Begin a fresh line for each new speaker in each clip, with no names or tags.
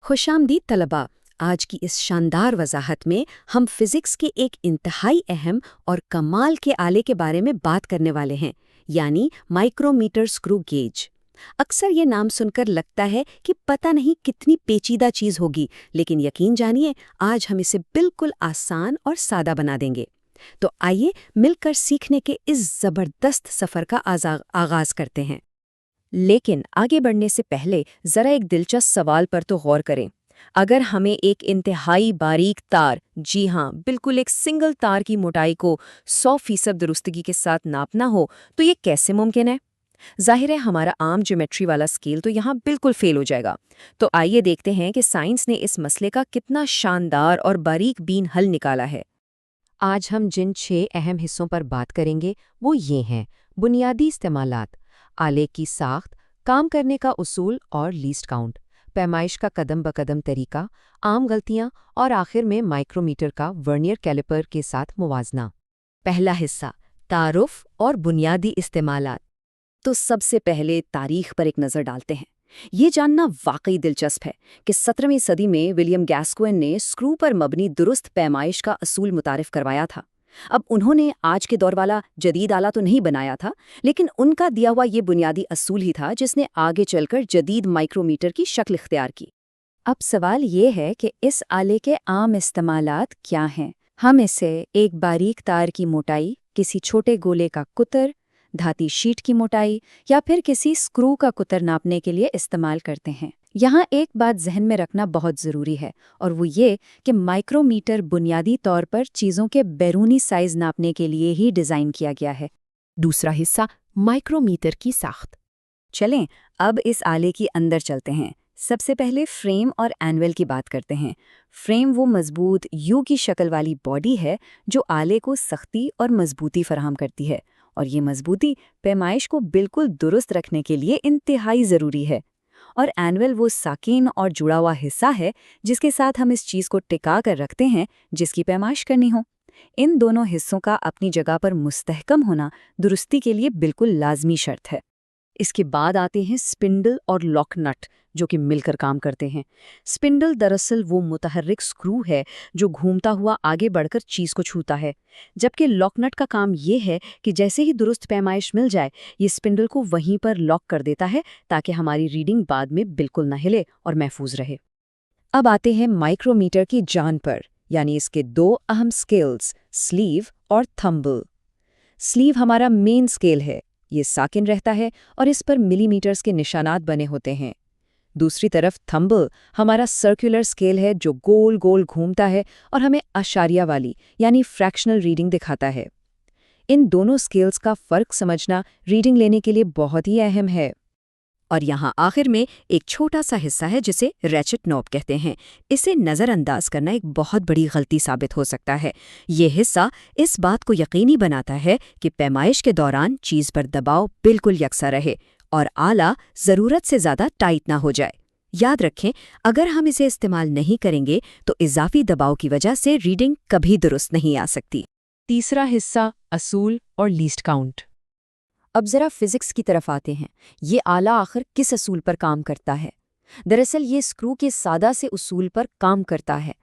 खुशामदीद तलबा। आज की इस शानदार वजाहत में हम फिजिक्स के एक इंतहाई अहम और कमाल के आले के बारे में बात करने वाले हैं, यानी माइक्रोमीटर स्क्रू गेज। अक्सर ये नाम सुनकर लगता है कि पता नहीं कितनी पेचीदा चीज़ होगी, लेकिन यकीन जानिए आज हम इसे बिल्कुल आसान और सादा बना देंगे। तो आइए मिलकर सीखने के इस ज़बरदस्त सफ़र का आगाज़ करते हैं। लेकिन आगे बढ़ने से पहले ज़रा एक दिलचस्प सवाल पर तो गौर करें। अगर हमें एक इंतहाई बारीक तार, जी हाँ, बिल्कुल एक सिंगल तार की मोटाई को 100% दुरुस्तगी के साथ नापना हो, तो ये कैसे मुमकिन है? जाहिर है हमारा आम ज्योमेट्री वाला स्केल तो यहाँ बिल्कुल फेल हो जाएगा। तो आइए देखते हैं कि साइंस ने इस मसले का कितना शानदार और बारीक बीन हल निकाला है। आज हम जिन 6 अहम हिस्सों पर बात करेंगे वो ये हैं: बुनियादी इस्तेमालात, आले की साख्त, काम करने का उसूल और लीस्ट काउंट, पैमाइश का कदम बकदम तरीका, आम गलतियां और आखिर में माइक्रोमीटर का वर्नियर कैलिपर के साथ मुवाजना। पहला हिस्सा, तारुफ और बुनियादी इस्तेमालात। तो सबसे पहले तारीख पर एक नज़र डालते हैं। ये जानना वाकई दिलचस्प है कि 17वीं सदी में विलियम गैस्कोइन ने स्क्रू पर मबनी दुरुस्त पैमाइश का असूल मुतारिफ करवाया था। अब उन्होंने आज के दौर वाला जदीद आला तो नहीं बनाया था, लेकिन उनका दिया हुआ ये बुनियादी असूल ही था जिसने आगे चलकर जदीद माइक्रोमीटर की शक्ल इख्तियार की। अब सवाल ये है कि इस आले के आम इस्तेमालात क्या हैं। हम इसे एक बारीक तार की मोटाई, किसी छोटे गोले का कुतर, धाती शीट की मोटाई या फिर किसी स्क्रू का कुतर नापने के लिए इस्तेमाल करते हैं। यहाँ एक बात जहन में रखना बहुत ज़रूरी है, और वो ये कि माइक्रोमीटर बुनियादी तौर पर चीज़ों के बैरूनी साइज नापने के लिए ही डिज़ाइन किया गया है। दूसरा हिस्सा, माइक्रोमीटर की साख्त। चलें अब इस आले की अंदर चलते हैं। सबसे पहले फ्रेम और एनवेल की बात करते हैं। फ्रेम वो मजबूत यू की शक्ल वाली बॉडी है जो आले को सख्ती और मजबूती फराहम करती है, और ये मजबूती पैमाइश को बिल्कुल दुरुस्त रखने के लिए इंतहाई ज़रूरी है। और एनवेल वो साकिन और जुड़ा हुआ हिस्सा है जिसके साथ हम इस चीज़ को टिका कर रखते हैं जिसकी पैमाइश करनी हो। इन दोनों हिस्सों का अपनी जगह पर मुस्तहकम होना दुरुस्ती के लिए बिल्कुल लाजमी शर्त है। इसके बाद आते हैं स्पिंडल और लॉक नट, जो कि मिलकर काम करते हैं। स्पिंडल दरअसल वो मुतहर्रिक स्क्रू है जो घूमता हुआ आगे बढ़कर चीज़ को छूता है, जबकि लॉक नट का काम ये है कि जैसे ही दुरुस्त पैमाइश मिल जाए, ये स्पिंडल को वहीं पर लॉक कर देता है ताकि हमारी रीडिंग बाद में बिल्कुल न हिले और महफूज रहे। अब आते हैं माइक्रोमीटर की जान पर, यानी इसके 2 अहम स्केल्स, स्लीव और थंबल। स्लीव हमारा मेन स्केल है, ये साकिन रहता है और इस पर मिलीमीटर्स के निशानात बने होते हैं। दूसरी तरफ थंबल हमारा सर्कुलर स्केल है जो गोल गोल घूमता है और हमें आशारिया वाली यानी फ्रैक्शनल रीडिंग दिखाता है। इन दोनों स्केल्स का फ़र्क समझना रीडिंग लेने के लिए बहुत ही अहम है। और यहाँ आखिर में एक छोटा सा हिस्सा है जिसे रैचेट नॉब कहते हैं। इसे नज़रअंदाज करना एक बहुत बड़ी गलती साबित हो सकता है। ये हिस्सा इस बात को यकीनी बनाता है कि पैमाइश के दौरान चीज़ पर दबाव बिल्कुल यकसा रहे और आला ज़रूरत से ज़्यादा टाइट ना हो जाए। याद रखें, अगर हम इसे इस्तेमाल नहीं करेंगे तो इजाफी दबाव की वजह से रीडिंग कभी दुरुस्त नहीं आ सकती। तीसरा हिस्सा, असूल और लीस्ट काउंट। अब ज़रा फिज़िक्स की तरफ आते हैं। ये आला आखिर किस असूल पर काम करता है? दरअसल ये स्क्रू के सादा से उसूल पर काम करता है।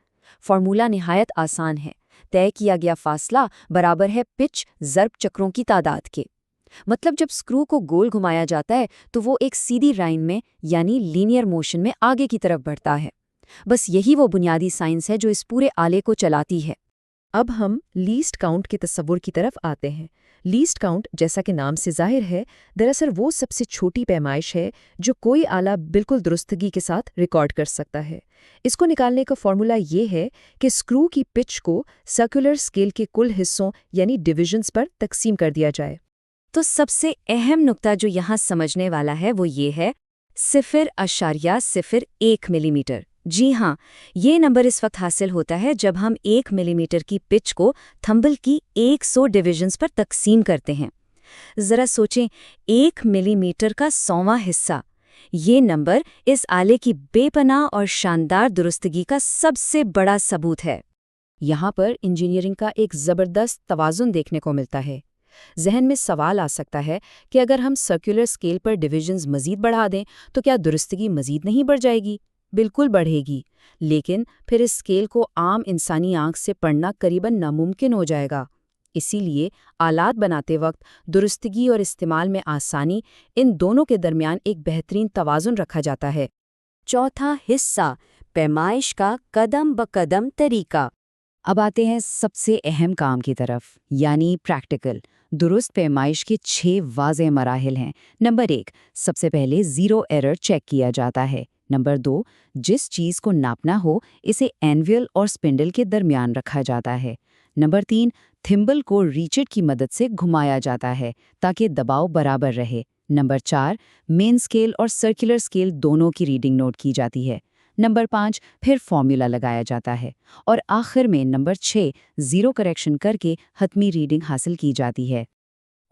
फॉर्मूला निहायत आसान है। तय किया गया फासला बराबर है पिच ज़र्ब चक्रों की तादाद के। मतलब जब स्क्रू को गोल घुमाया जाता है तो वो एक सीधी लाइन में यानी लीनियर मोशन में आगे की तरफ बढ़ता है। बस यही वो बुनियादी साइंस है जो इस पूरे आले को चलाती है। अब हम लीस्ट काउंट के तस्वुर की तरफ आते हैं। लीस्ट काउंट, जैसा कि नाम से जाहिर है, दरअसल वो सबसे छोटी पैमाइश है जो कोई आला बिल्कुल दुरुस्तगी के साथ रिकॉर्ड कर सकता है। इसको निकालने का फॉर्मूला ये है कि स्क्रू की पिच को सर्कुलर स्केल के कुल हिस्सों यानी डिविजन्स पर तकसीम कर दिया जाए। तो सबसे अहम नुक्ता जो यहाँ समझने वाला है वो ये है 0.01 मिलीमीटर। जी हाँ, ये नंबर इस वक्त हासिल होता है जब हम 1 मिलीमीटर की पिच को थंबल की 100 डिविजन्स पर तकसीम करते हैं। ज़रा सोचें, 1 मिलीमीटर का 100वां हिस्सा। ये नंबर इस आले की बेपनाह और शानदार दुरुस्तगी का सबसे बड़ा सबूत है। यहाँ पर इंजीनियरिंग का एक ज़बरदस्त तवाज़ुन देखने को मिलता है। जहन में सवाल आ सकता है कि अगर हम सर्कुलर स्केल पर डिविजन्स मज़ीद बढ़ा दें तो क्या दुरुस्तगी मज़ीद नहीं बढ़ जाएगी? بالکل بڑھے گی، لیکن پھر اس اسکیل کو عام انسانی آنکھ سے پڑھنا قریباً ناممکن ہو جائے گا۔ اسی لیے آلات بناتے وقت درستگی اور استعمال میں آسانی، ان دونوں کے درمیان ایک بہترین توازن رکھا جاتا ہے۔ چوتھا حصہ، پیمائش کا قدم بقدم طریقہ۔ اب آتے ہیں سب سے اہم کام کی طرف، یعنی پریکٹیکل۔ درست پیمائش کے 6 واضح مراحل ہیں۔ نمبر 1، سب سے پہلے زیرو ایرر چیک کیا جاتا ہے۔ نمبر 2، جس چیز کو ناپنا ہو اسے اینویل اور سپنڈل کے درمیان رکھا جاتا ہے۔ نمبر 3، تھمبل کو ریچٹ کی مدد سے گھمایا جاتا ہے تاکہ دباؤ برابر رہے۔ نمبر 4، مین سکیل اور سرکولر سکیل دونوں کی ریڈنگ نوٹ کی جاتی ہے۔ نمبر 5، پھر فارمولا لگایا جاتا ہے۔ اور آخر میں نمبر 6، زیرو کریکشن کر کے حتمی ریڈنگ حاصل کی جاتی ہے۔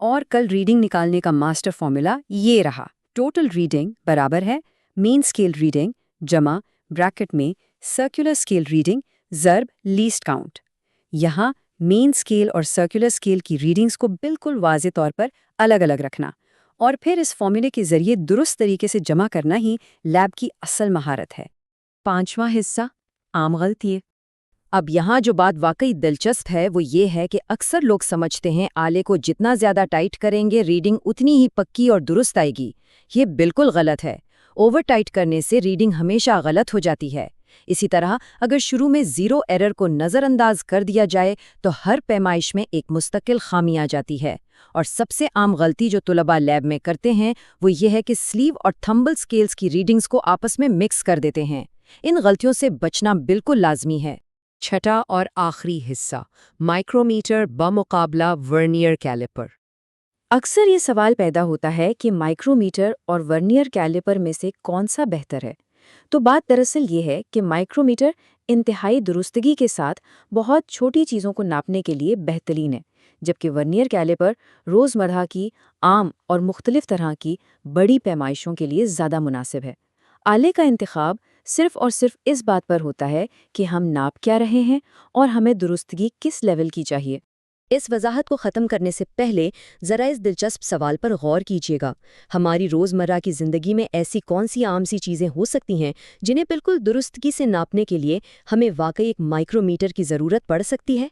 اور کل ریڈنگ نکالنے کا ماسٹر فارمولا یہ رہا۔ ٹوٹل ریڈنگ برابر ہے مین سکیل ریڈنگ جمع بریکٹ میں سرکولر سکیل ریڈنگ ضرب لیسٹ کاؤنٹ۔ یہاں مین سکیل اور سرکولر سکیل کی ریڈنگز کو بالکل واضح طور پر الگ الگ رکھنا اور پھر اس فارمولے کے ذریعے درست طریقے سے جمع کرنا ہی لیب کی اصل مہارت ہے۔ 5واں حصہ، عام غلطی۔ اب یہاں جو بات واقعی دلچسپ ہے وہ یہ ہے کہ اکثر لوگ سمجھتے ہیں آلے کو جتنا زیادہ ٹائٹ کریں گے ریڈنگ اتنی ہی پکی اور درست آئے گی۔ یہ بالکل غلط ہے۔ اوور ٹائٹ کرنے سے ریڈنگ ہمیشہ غلط ہو جاتی ہے۔ اسی طرح اگر شروع میں زیرو ایرر کو نظر انداز کر دیا جائے تو ہر پیمائش میں ایک مستقل خامی آ جاتی ہے۔ اور سب سے عام غلطی جو طلباء لیب میں کرتے ہیں وہ یہ ہے کہ سلیو اور تھمبل سکیلز کی ریڈنگز کو آپس میں مکس کر دیتے ہیں۔ ان غلطیوں سے بچنا بالکل لازمی ہے۔ چھٹا اور آخری حصہ، مائکرومیٹر بمقابلہ ورنیئر کیلیپر۔ اکثر یہ سوال پیدا ہوتا ہے کہ مائکرومیٹر اور ورنیئر کیلیپر میں سے کون سا بہتر ہے؟ تو بات دراصل یہ ہے کہ مائکرومیٹر انتہائی درستگی کے ساتھ بہت چھوٹی چیزوں کو ناپنے کے لیے بہترین ہے، جبکہ ورنیئر کیلیپر روزمرہ کی عام اور مختلف طرح کی بڑی پیمائشوں کے لیے زیادہ مناسب ہے۔ آلے کا انتخاب صرف اور صرف اس بات پر ہوتا ہے کہ ہم ناپ کیا رہے ہیں اور ہمیں درستگی کس لیول کی چاہیے۔ اس وضاحت کو ختم کرنے سے پہلے ذرا اس دلچسپ سوال پر غور کیجیے گا۔ ہماری روزمرہ کی زندگی میں ایسی کون سی عام سی چیزیں ہو سکتی ہیں جنہیں بالکل درستگی سے ناپنے کے لیے ہمیں واقعی ایک مائکرومیٹر کی ضرورت پڑ سکتی ہے؟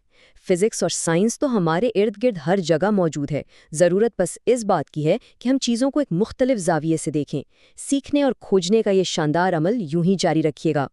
فزکس اور سائنس تو ہمارے ارد گرد ہر جگہ موجود ہے۔ ضرورت بس اس بات کی ہے کہ ہم چیزوں کو ایک مختلف زاویے سے دیکھیں۔ سیکھنے اور کھوجنے کا یہ شاندار عمل یوں ہی جاری رکھیے گا۔